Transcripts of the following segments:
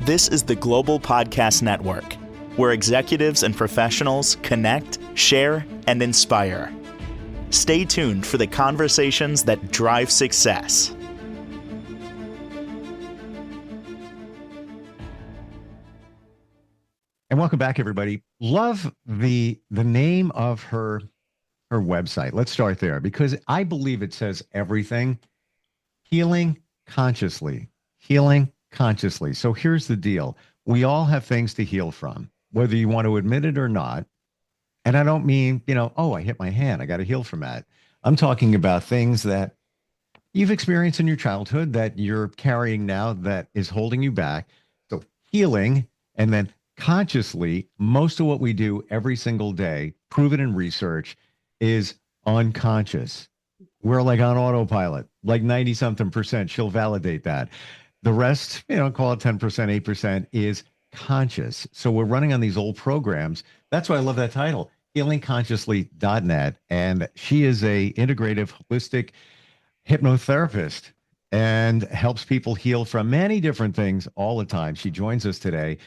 This is the Global Podcast Network, where executives and professionals connect, share, and inspire. Stay tuned for the conversations that drive success. And welcome back, everybody. Love the name of her website. Let's start there because I believe it says everything. Healing Consciously. Healing Consciously. So here's the deal. We all have things to heal from, whether you want to admit it or not. And I don't mean, oh, I hit my hand, I got to heal from that. I'm talking about things that you've experienced in your childhood that you're carrying now that is holding you back. So healing, and then consciously, most of what we do every single day, proven in research, is unconscious. We're like on autopilot, like 90 something percent. She'll validate that. The rest, call it 10%, 8% is conscious. So we're running on these old programs. That's why I love that title, healingconsciously.net. And she is a integrative, holistic hypnotherapist and helps people heal from many different things all the time. She joins us today.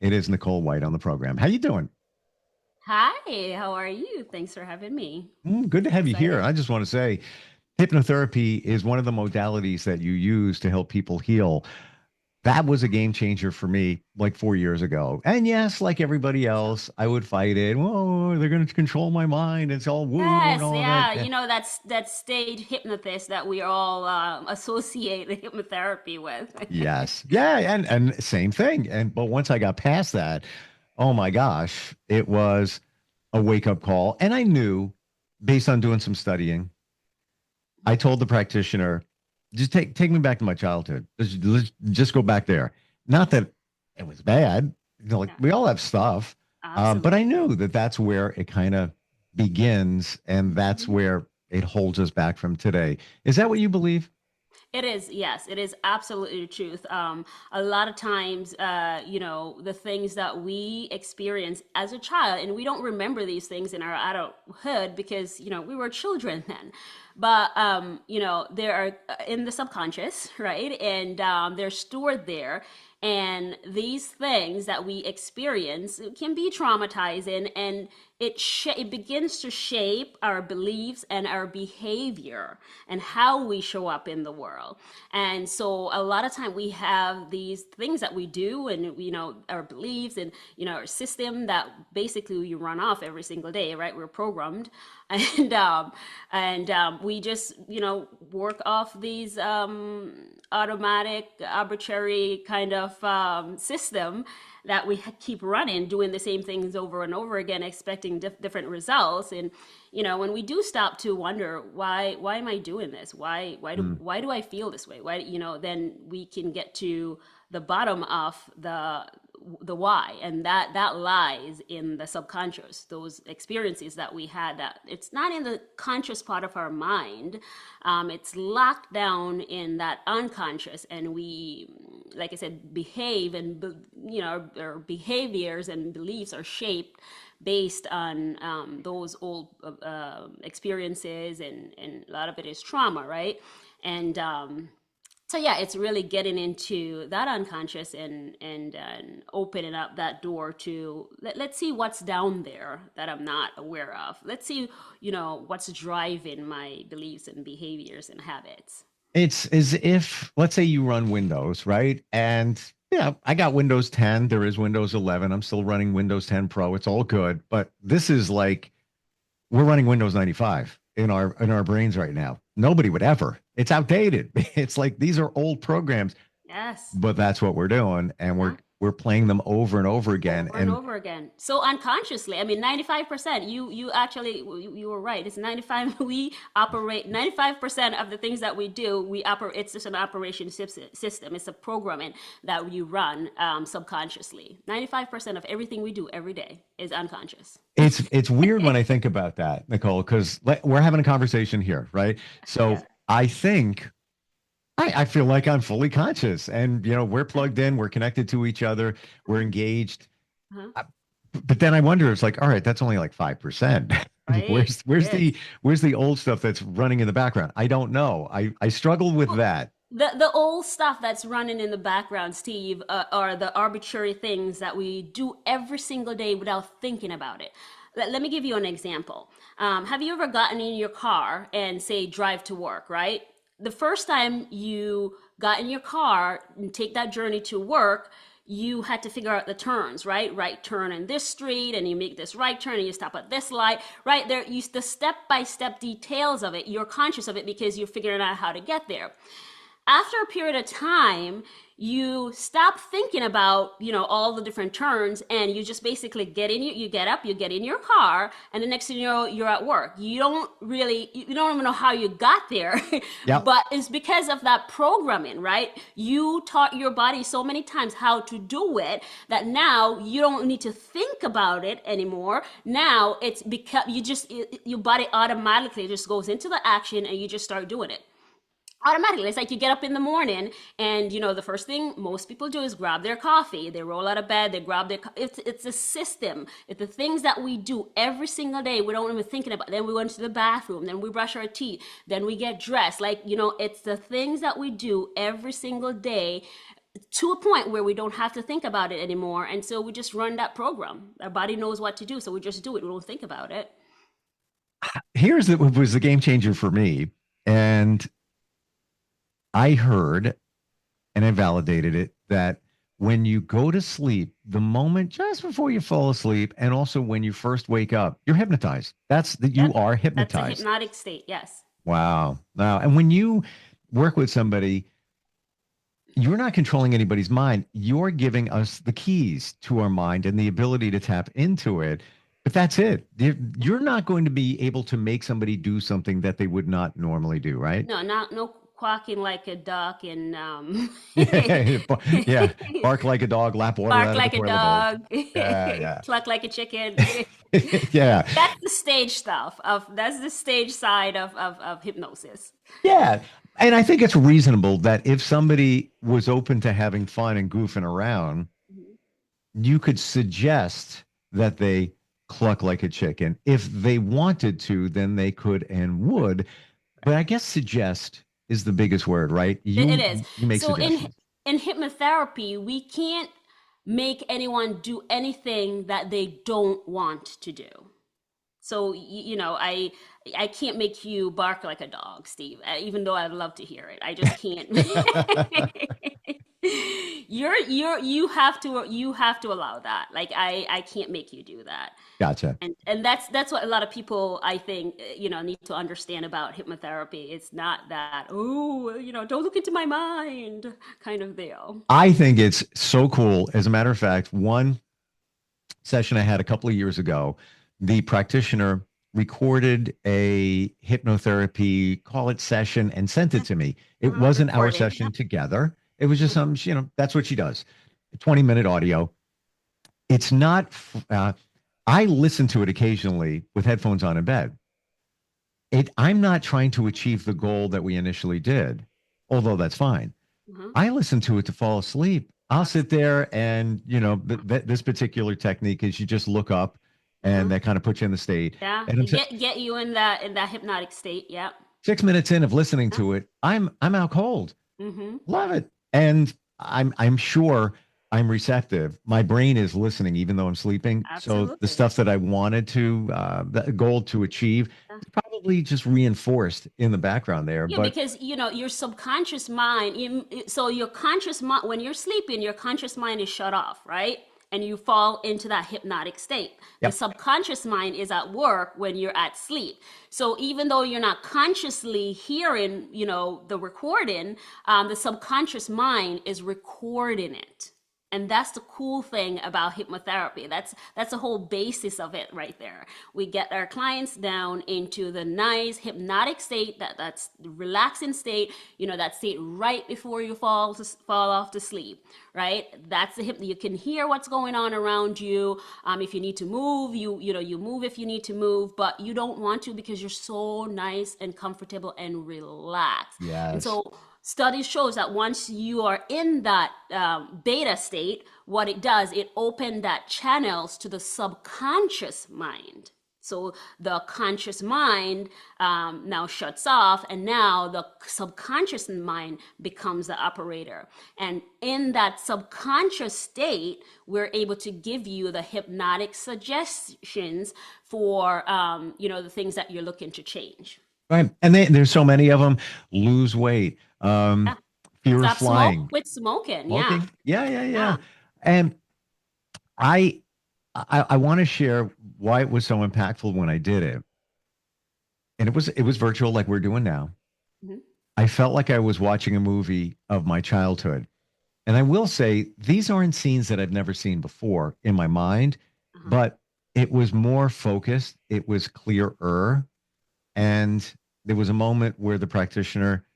It is Necole Whyte on the program. How you doing? Hi, how are you? Thanks for having me. Good to have you here. I just want to say, hypnotherapy is one of the modalities that you use to help people heal. That was a game changer for me like 4 years ago. And yes, like everybody else, I would fight it. Whoa, they're going to control my mind. It's all woo and all that. That's that stage hypnotist that we all associate the hypnotherapy with. Yes. Yeah. And same thing. But once I got past that, oh my gosh, it was a wake-up call. And I knew, based on doing some studying, I told the practitioner, just take me back to my childhood. Let's just go back there. Not that it was bad. We all have stuff. But I knew that that's where it kind of begins, and that's where it holds us back from today. Is that what you believe? It is, yes, it is absolutely the truth. A lot of times, the things that we experience as a child, and we don't remember these things in our adulthood because, we were children then. But, they are in the subconscious, right? And they're stored there. And these things that we experience can be traumatizing, and it begins to shape our beliefs and our behavior and how we show up in the world. And so a lot of time we have these things that we do and, our beliefs and, our system that basically we run off every single day, right? We're programmed. And we just, work off these automatic, arbitrary kind of system that we keep running, doing the same things over and over again, expecting different results. And when we do stop to wonder why am I doing this? Why do I feel this way? Then we can get to the bottom of the why, and that lies in the subconscious, those experiences that we had, that it's not in the conscious part of our mind. It's locked down in that unconscious, and we, like I said, behave, and our behaviors and beliefs are shaped based on those old experiences, and a lot of it is trauma, right? And so yeah, it's really getting into that unconscious and opening up that door to let's see what's down there that I'm not aware of. Let's see, what's driving my beliefs and behaviors and habits. It's as if, let's say you run Windows, right? And I got Windows 10. There is Windows 11. I'm still running Windows 10 Pro. It's all good. But this is like we're running Windows 95 in our brains right now. Nobody would ever. It's outdated. It's like these are old programs. Yes. But that's what we're doing, and we're playing them over and over again. Over and over again. So unconsciously, 95%, you actually, you were right. It's 95. We operate 95% of the things that we do. We operate. It's just an operation system. It's a programming that you run subconsciously. 95% of everything we do every day is unconscious. It's weird when I think about that, Necole, because we're having a conversation here, right? So yeah. I think I feel like I'm fully conscious, and we're plugged in, we're connected to each other, we're engaged. But then I wonder, it's like, all right, that's only like 5%. Right. Where's the old stuff that's running in the background? I don't know. I struggle with that. The old stuff that's running in the background, Steve, are the arbitrary things that we do every single day without thinking about it. Let me give you an example. Have you ever gotten in your car and say drive to work, right? The first time you got in your car and take that journey to work, you had to figure out the turns, right? Right turn in this street, and you make this right turn, and you stop at this light, right? There, the step-by-step details of it, you're conscious of it because you're figuring out how to get there. After a period of time, you stop thinking about, all the different turns, and you just basically you get up, you get in your car, and the next thing you know, you're at work. You don't even know how you got there, Yep. but it's because of that programming, right? You taught your body so many times how to do it that now you don't need to think about it anymore. Now it's because your body automatically just goes into the action, and you just start doing it automatically. It's like you get up in the morning, and the first thing most people do is grab their coffee. They roll out of bed, they grab it's a system. It's the things that we do every single day. We don't even thinking about. Then we go into the bathroom, then we brush our teeth, then we get dressed. It's the things that we do every single day to a point where we don't have to think about it anymore. And so we just run that program. Our body knows what to do, so we just do it. We don't think about it. Here's what was the game changer for me. And I heard, and I validated it, that when you go to sleep, the moment just before you fall asleep, and also when you first wake up, you're hypnotized. You are That's a hypnotized. hypnotic state, yes. Wow. Wow. And when you work with somebody, you're not controlling anybody's mind. You're giving us the keys to our mind and the ability to tap into it. But that's it. You're not going to be able to make somebody do something that they would not normally do, right? No quacking like a duck and Yeah. Bark like a dog, lap water bark out of the like a toilet bowl. dog, Yeah, cluck like a chicken. yeah. Yeah. That's the stage stuff that's the stage side of hypnosis. Yeah. And I think it's reasonable that if somebody was open to having fun and goofing around, Mhm. you could suggest that they cluck like a chicken. If they wanted to, then they could and would. But I guess suggest is the biggest word, right? It is. You make So suggestions. in hypnotherapy, we can't make anyone do anything that they don't want to do. So I can't make you bark like a dog, Steve, even though I'd love to hear it. I just can't. You have to allow that. Like I can't make you do that. Gotcha. And that's what a lot of people, I think, need to understand about hypnotherapy. It's not that, oh, don't look into my mind kind of deal. I think it's so cool. As a matter of fact, one session I had a couple of years ago, the practitioner recorded a hypnotherapy, call it session, and sent it to me. It wasn't our Recording. session together. It was just some, that's what she does. 20-minute audio. It's not, I listen to it occasionally with headphones on in bed. I'm not trying to achieve the goal that we initially did, although that's fine. Mhm. I listen to it to fall asleep. I'll sit there and, this particular technique is you just look up and Mhm. that kind of puts you in the state. Yeah, And I'm get you in that hypnotic state. Yeah. 6 minutes in of listening to it, I'm out cold. Mm-hmm. Love it. And I'm sure I'm receptive. My brain is listening even though I'm sleeping. So the Absolutely. stuff that I wanted to, the goal to achieve, is probably just reinforced in the background there. Yeah, But because your subconscious mind, so your conscious mind, when you're sleeping, your conscious mind is shut off, right? And you fall into that hypnotic state. The yep, subconscious mind is at work when you're at sleep. So even though you're not consciously hearing, the recording, the subconscious mind is recording it. And that's the cool thing about hypnotherapy. That's the whole basis of it right there. We get our clients down into the nice hypnotic state, that's the relaxing state, that state right before you fall off to sleep, right? That's the you can hear what's going on around you. If you need to move, you move if you need to move, but you don't want to because you're so nice and comfortable and relaxed. And yes. so study shows that once you are in that beta state, what it does, it opens that channels to the subconscious mind. So the conscious mind now shuts off, and now the subconscious mind becomes the operator. And in that subconscious state, we're able to give you the hypnotic suggestions for, the things that you're looking to change. Right. And there's so many of them. Lose weight, Yeah. fear of Stop smoke, flying, quit smoking. Yeah. smoking. Yeah, yeah, yeah. Yeah. And I I want to share why it was so impactful when I did it. And it was virtual like we're doing now. Mhm. I felt like I was watching a movie of my childhood. And I will say these aren't scenes that I've never seen before in my mind, Uh-huh. but it was more focused, it was clearer, and there was a moment where the practitioner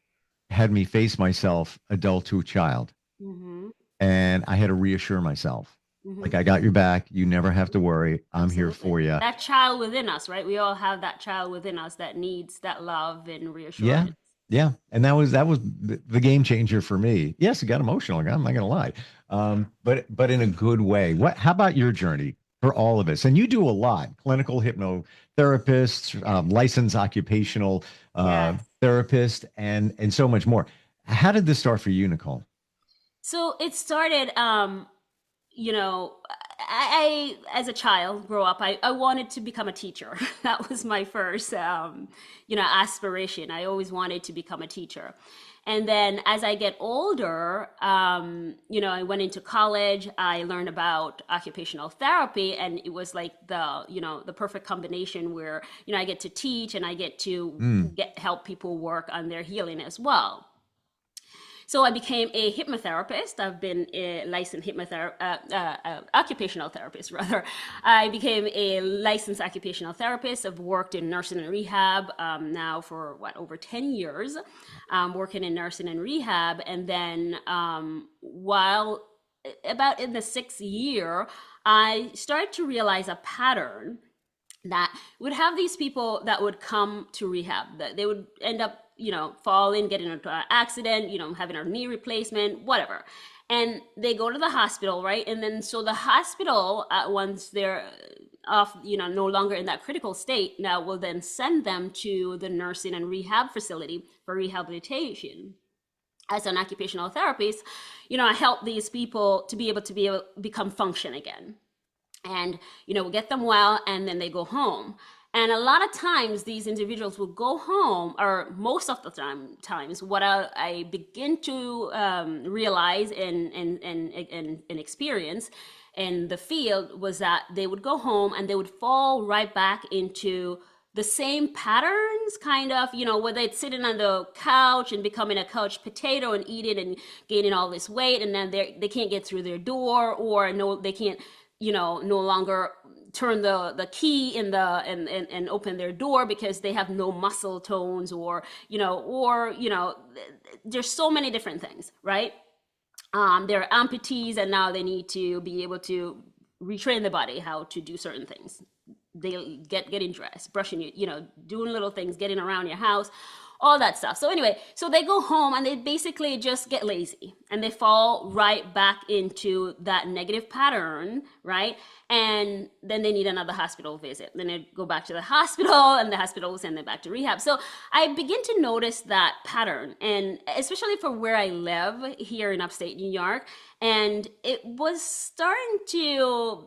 had me face myself, adult to child, Hmm. and I had to reassure myself, Hmm. like I got your back, you never have to worry, I'm here Absolutely. for you. That child within us, right? We all have that child within us that needs that love and Yeah. reassurance. Yeah. And that was the game changer for me. Yes, it got emotional. I'm not gonna lie. But in a good way. How about your journey for all of us? And you do a lot, clinical hypnotherapists, licensed occupational Yes. therapist, and so much more. How did this start for you, Nicole? So it started, you know, as a child, grow up, I wanted to become a teacher. That was my first, aspiration. I always wanted to become a teacher. And then as I get older, I went into college. I learned about occupational therapy, and it was like the perfect combination where, I get to teach and I get to Mm. help people work on their healing as well. So I became a hypnotherapist. I've been a licensed occupational therapist, rather. I became a licensed occupational therapist. I've worked in nursing and rehab now for over 10 years, working in nursing and rehab. And then while about in the 6th year, I started to realize a pattern that would have these people that would come to rehab, that they would end up, falling, getting into an accident, having a knee replacement, whatever. And they go to the hospital, right? And then so the hospital, once they're off, no longer in that critical state, now will then send them to the nursing and rehab facility for rehabilitation. As an occupational therapist, I help these people to be able to become function again, and we'll get them well, and then they go home. And a lot of times these individuals will go home, or most of the times what I begin to realize and experience in the field was that they would go home and they would fall right back into the same patterns, kind of, where they'd sitting on the couch and becoming a couch potato and eating and gaining all this weight, and then they can't get through their door, or no, they can't, no longer turn the key in the and open their door because they have no muscle tones, or there's so many different things, right? They're amputees, and now they need to be able to retrain the body how to do certain things. They getting dressed, brushing doing little things, getting around your house, all that stuff. So anyway, so they go home and they basically just get lazy and they fall right back into that negative pattern, right? And then they need another hospital visit. Then they go back to the hospital, and the hospital will send them back to rehab. So I begin to notice that pattern, and especially for where I live here in upstate New York, and it was starting to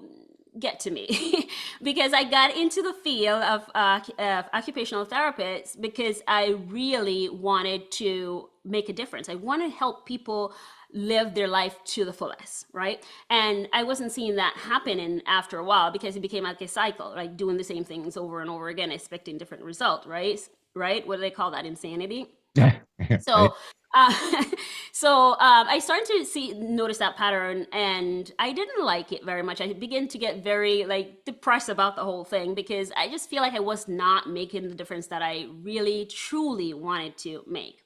get to me because I got into the field of occupational therapists because I really wanted to make a difference. I want to help people live their life to the fullest, right? And I wasn't seeing that happen in after a while because it became like a cycle, like doing the same things over and over again, expecting different results, right? Right? What do they call that? Insanity. Right. So, I started to notice that pattern, and I didn't like it very much. I began to get very depressed about the whole thing because I just feel like I was not making the difference that I really truly wanted to make.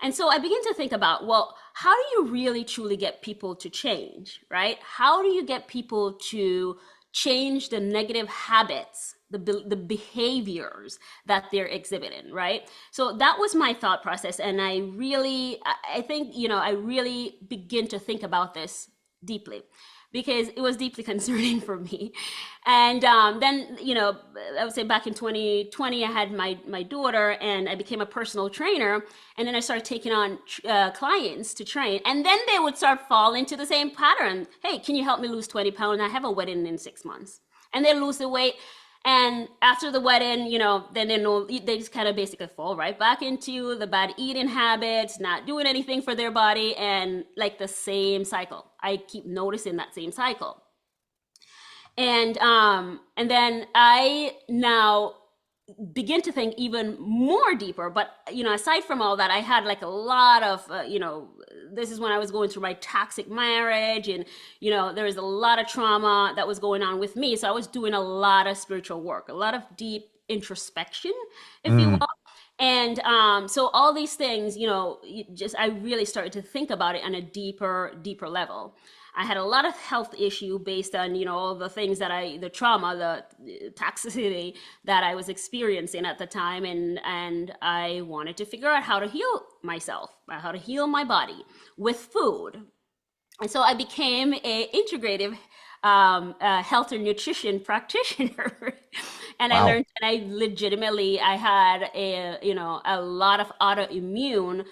And so I began to think about, well, how do you really truly get people to change, right? How do you get people to change the negative habits, the behaviors that they're exhibiting, right? So that was my thought process. And I think, I really begin to think about this deeply, because it was deeply concerning for me. And then, I would say back in 2020, I had my daughter, and I became a personal trainer. And then I started taking on clients to train. And then they would start falling into the same pattern. Hey, can you help me lose 20 pounds? I have a wedding in 6 months. And they lose the weight. And after the wedding, then they just kind of basically fall right back into the bad eating habits, not doing anything for their body, and like the same cycle. I keep noticing that same cycle. And then I now begin to think even more deeper. But, aside from all that, I had like a lot of, this is when I was going through my toxic marriage, and, there was a lot of trauma that was going on with me. So I was doing a lot of spiritual work, a lot of deep introspection, if you will. And so all these things, I really started to think about it on a deeper level. I had a lot of health issue based on, all the things the trauma, the toxicity that I was experiencing at the time. And I wanted to figure out how to heal myself, how to heal my body with food. And so I became a integrative health and nutrition practitioner. And wow. I learned, and I had a lot of autoimmune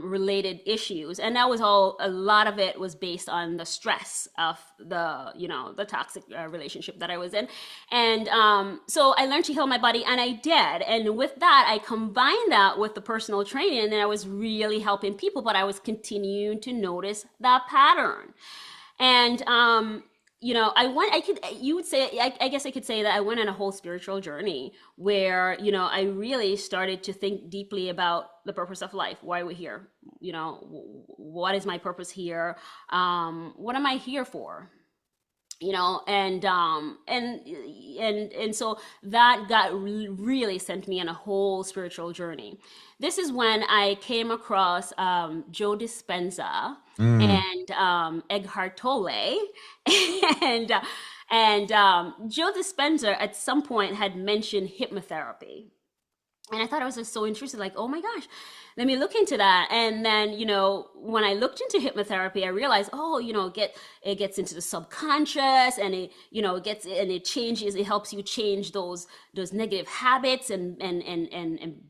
related issues. And that was a lot of it was based on the stress of the toxic relationship that I was in. And so I learned to heal my body, and I did. And with that, I combined that with the personal training, and I was really helping people, but I was continuing to notice that pattern. And, I guess I could say that I went on a whole spiritual journey where, I really started to think deeply about the purpose of life, why we're here, what is my purpose here? What am I here for? And so that really sent me on a whole spiritual journey. This is when I came across Joe Dispenza and Eckhart Tolle, and Joe Dispenza at some point had mentioned hypnotherapy. And I thought I was just so interested, like, oh my gosh, let me look into that. And then, when I looked into hypnotherapy, I realized, it gets into the subconscious, and it changes, it helps you change those negative habits and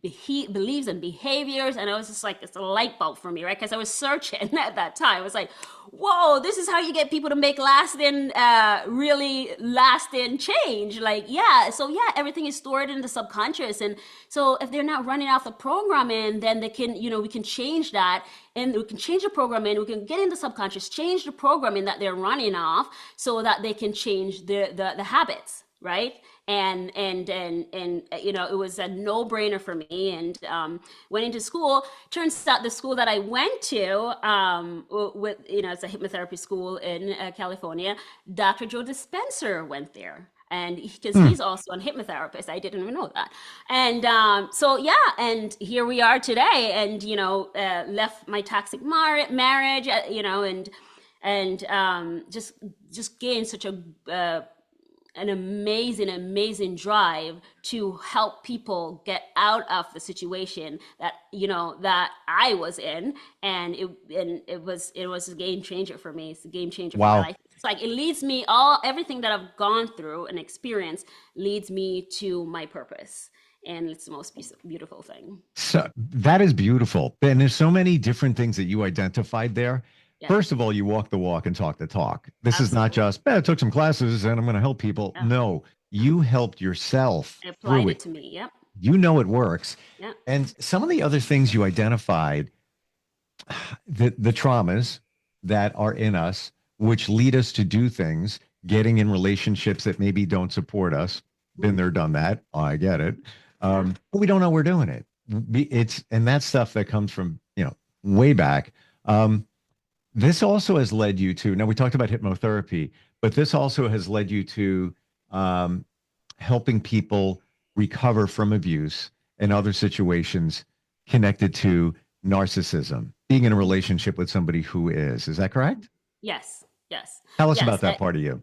beliefs and behaviors. And I was just like, it's a light bulb for me, right? Because I was searching at that time. I was like, whoa, this is how you get people to make really lasting change. Like, everything is stored in the subconscious. And so if they're not running off the programming, then they can, we can change that, and we can change the programming. We can get in the subconscious, change the programming that they're running off, so that they can change the habits, right? And it was a no-brainer for me, and went into school. Turns out the school that I went to, it's a hypnotherapy school in California. Dr. Joe Dispenza went there. And because he's also a hypnotherapist, I didn't even know that. And and here we are today. And left my toxic marriage, and just gained such an amazing drive to help people get out of the situation that that I was in, and it was a game changer for me. It's a game changer for my life. It's like it leads me everything that I've gone through and experienced leads me to my purpose, and it's the most beautiful thing. So that is beautiful, and there's so many different things that you identified there. Yeah. First of all, you walk the walk and talk the talk. This Absolutely. Is not just, I took some classes and I'm going to help people. Yeah. No, you helped yourself. I applied it to me. Yep. You know it works. Yep. And some of the other things you identified, the traumas that are in us, which lead us to do things, getting in relationships that maybe don't support us. Been there, done that. Oh, I get it. But we don't know we're doing it. And that's stuff that comes from, way back. This also has led you to, now we talked about hypnotherapy, but this also has led you to helping people recover from abuse and other situations connected to narcissism, being in a relationship with somebody who is that correct? Yes. Tell us about that part of you.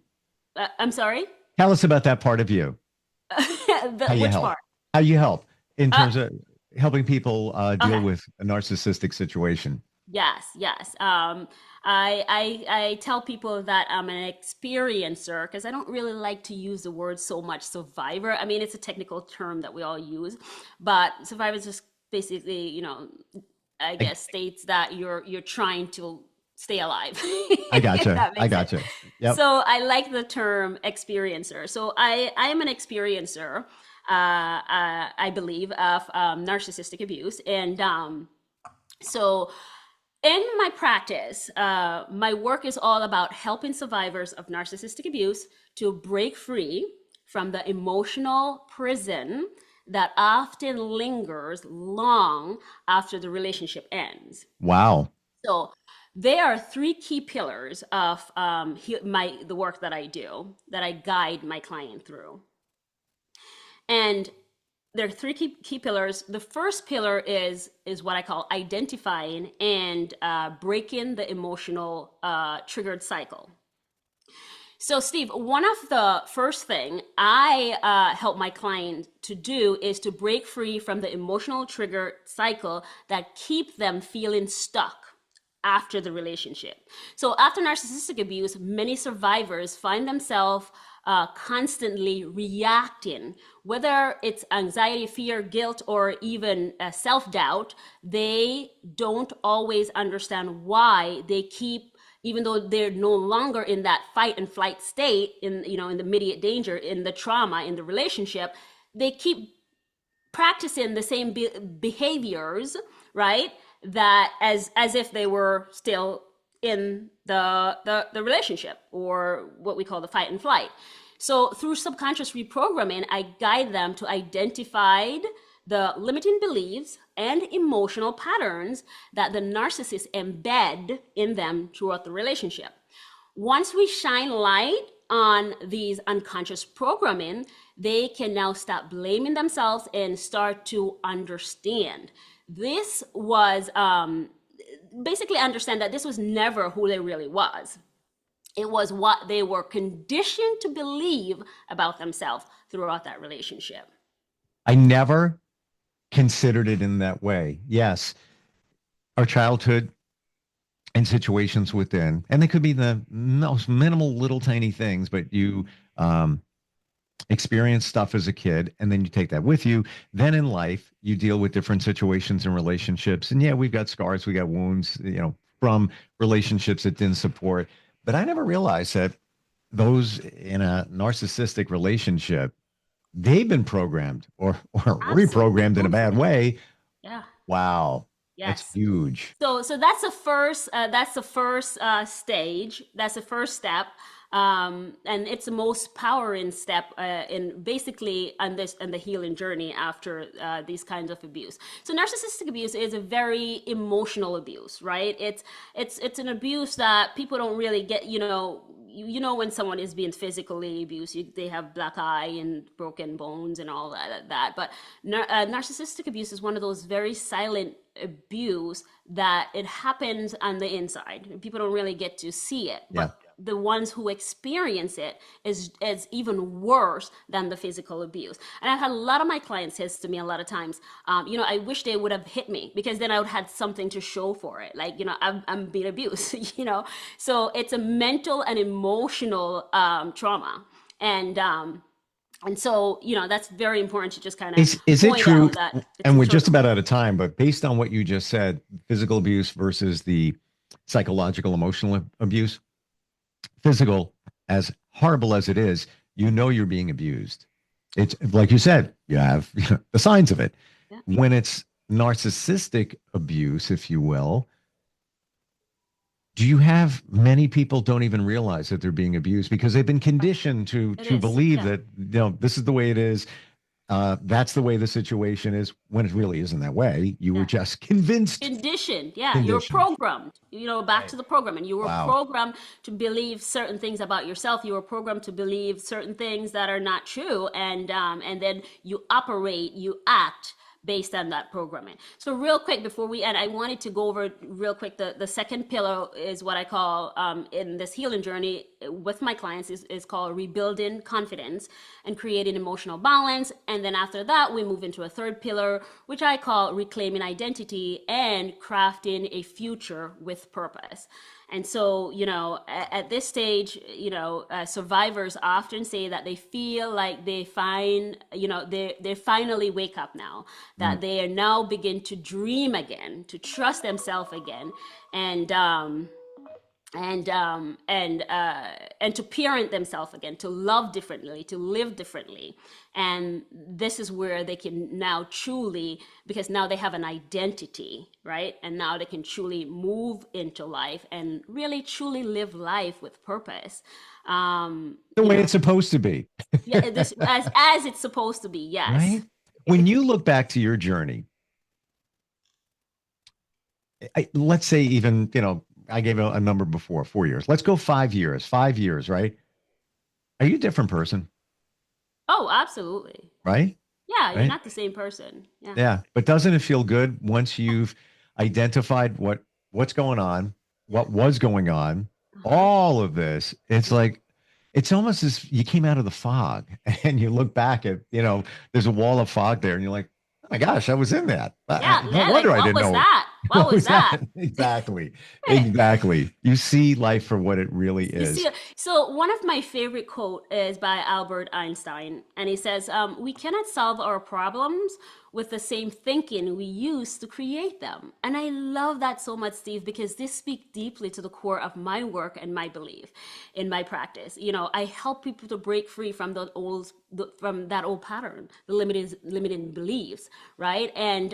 I'm sorry? Tell us about that part of you. Which part? How you help in terms of helping people deal with a narcissistic situation. Yes, yes. I tell people that I'm an experiencer because I don't really like to use the word so much survivor. I mean, it's a technical term that we all use, but survivor is just basically, I I, guess states that you're trying to stay alive, I if gotcha. that I makes sense. gotcha. Yep. So I like the term experiencer. So I am an experiencer, I believe, of narcissistic abuse, and so in my practice, my work is all about helping survivors of narcissistic abuse to break free from the emotional prison that often lingers long after the relationship ends. Wow. So there are three key pillars of the work that I do, that I guide my client through. And there are three key pillars. The first pillar is what I call identifying and breaking the emotional triggered cycle. So, Steve, one of the first thing I help my client to do is to break free from the emotional trigger cycle that keep them feeling stuck after the relationship. So, after narcissistic abuse, many survivors find themselves constantly reacting, whether it's anxiety, fear, guilt, or even self doubt. They don't always understand why they keep, even though they're no longer in that fight and flight state, in the immediate danger, in the trauma, in the relationship, they keep practicing the same behaviors, right? That as if they were still in the relationship, or what we call the fight and flight. So through subconscious reprogramming, I guide them to identify the limiting beliefs and emotional patterns that the narcissist embed in them throughout the relationship. Once we shine light on these unconscious programming, they can now stop blaming themselves and start to understand. This was basically understand that this was never who they really was. It was what they were conditioned to believe about themselves throughout that relationship. I never considered it in that way. Yes, our childhood and situations within, and they could be the most minimal little tiny things, but you um, experience stuff as a kid and then you take that with you. Then in life, you deal with different situations and relationships. And yeah, we've got scars, we got wounds, from relationships that didn't support. But I never realized that those in a narcissistic relationship, they've been programmed or reprogrammed in a bad Absolutely. way. Yeah. Wow, that's Yes. huge. So that's the first. That's the first stage. That's the first step, and it's the most powering step in basically on the healing journey after these kinds of abuse. So narcissistic abuse is a very emotional abuse, right? It's an abuse that people don't really get. When someone is being physically abused, they have black eye and broken bones and all that. But narcissistic abuse is one of those very silent abuse that it happens on the inside. People don't really get to see it, Yeah. but the ones who experience it is even worse than the physical abuse. And I've had a lot of my clients says to me a lot of times, I wish they would have hit me, because then I would have had something to show for it. Like, I'm being abused, So it's a mental and emotional trauma. And so, that's very important to just kind of Is it point true? out that it's And we're just internal. about out of time, but based on what you just said, physical abuse versus the psychological emotional abuse, physical, as horrible as it is, you're being abused. It's like you said, you have the signs of it. Yeah. When it's narcissistic abuse, if you will, do you have many people don't even realize that they're being abused because they've been conditioned to It to is. believe Yeah. that this is the way it is. That's the way the situation is, when it really isn't that way. You were Yeah. just convinced. Conditioned. Yeah. You were Conditioned. programmed, back Right. to the programming. You were Wow. programmed to believe certain things about yourself. You were programmed to believe certain things that are not true. And then you operate, you act based on that programming. So real quick before we end, I wanted to go over real quick. The second pillar is what I call in this healing journey with my clients is called rebuilding confidence and creating emotional balance. And then after that, we move into a third pillar, which I call reclaiming identity and crafting a future with purpose. And so, at this stage, survivors often say that they feel like they they finally wake up now, that they are now begin to dream again, to trust themselves again, and to parent themselves again, to love differently, to live differently. And this is where they can now truly, because now they have an identity, right? And now they can truly move into life and really truly live life with purpose. The way it's supposed to be. Yeah, as it's supposed to be, yes. Right? When you look back to your journey, let's say even, I gave a number before, 4 years. Let's go 5 years. 5 years, right? Are you a different person? Oh, absolutely. Right? Yeah, you're Right? not the same person. Yeah. Yeah. But doesn't it feel good once you've identified what's going on, what was going on, all of this? It's like, it's almost as you came out of the fog and you look back at, there's a wall of fog there and you're like, oh my gosh, I was in that. Yeah, No wonder I didn't know. What was that? Exactly. Exactly. You see life for what it really is. So one of my favorite quote is by Albert Einstein, and he says, "We cannot solve our problems with the same thinking we use to create them." And I love that so much, Steve, because this speaks deeply to the core of my work and my belief in my practice. I help people to break free from that old pattern, the limiting beliefs, right? And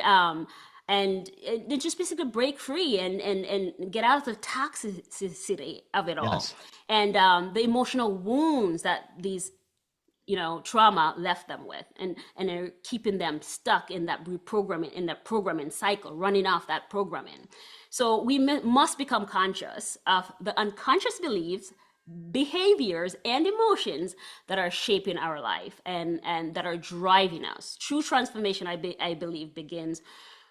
just basically break free and get out of the toxicity of it all. Yes. And the emotional wounds that these trauma left them with, and they're keeping them stuck in that programming cycle, running off that programming. So we must become conscious of the unconscious beliefs, behaviors, and emotions that are shaping our life and that are driving us. True transformation, I believe, begins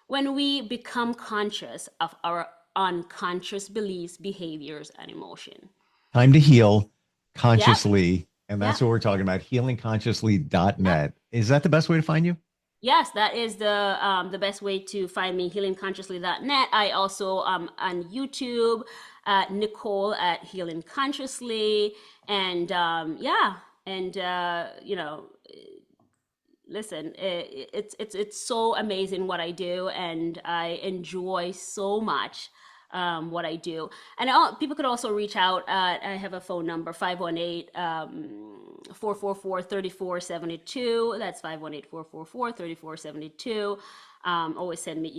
when we become conscious of our unconscious beliefs, behaviors, and emotion. Time to heal consciously. Yep. And that's Yep. what we're talking about, healingconsciously.net. Yep. Is that the best way to find you? Yes, that is the best way to find me, healingconsciously.net. I also on YouTube, Necole at Healing Consciously. And listen, it's so amazing what I do, and I enjoy so much what I do. And people could also reach out. I have a phone number, 518-444-3472. That's 518-444-3472. You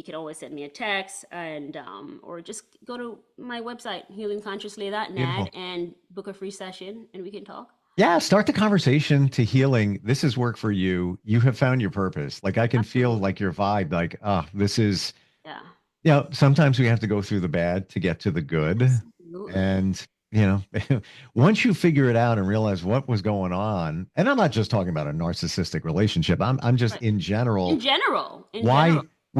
can always send me a text, and or just go to my website, healingconsciously.net, Beautiful. and book a free session, and we can talk. Yeah, start the conversation to healing. This is work for you. You have found your purpose. Like I can feel like your vibe, like, this is, sometimes we have to go through the bad to get to the good. Absolutely. And, once you figure it out and realize what was going on, and I'm not just talking about a narcissistic relationship. I'm just in general. In general. We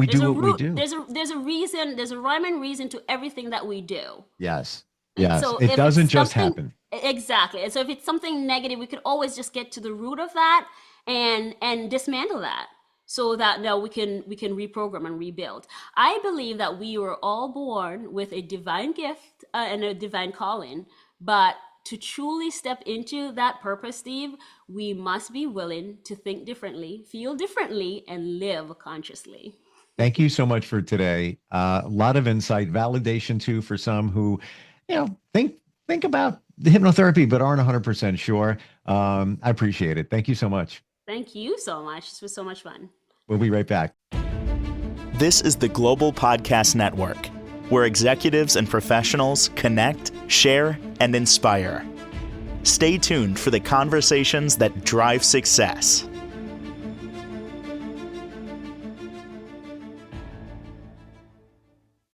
do what we do. There's a reason, there's a rhyme and reason to everything that we do. Yes. Yes. So it doesn't just happen. Exactly. And so if it's something negative, we could always just get to the root of that and dismantle that, so that now we can reprogram and rebuild. I believe that we were all born with a divine gift and a divine calling, but to truly step into that purpose, Steve, we must be willing to think differently, feel differently, and live consciously. Thank you so much for today. A lot of insight, validation too, for some who, think about the hypnotherapy, but aren't 100% sure. I appreciate it. Thank you so much. Thank you so much. This was so much fun. We'll be right back. This is the Global Podcast Network, where executives and professionals connect, share, and inspire. Stay tuned for the conversations that drive success.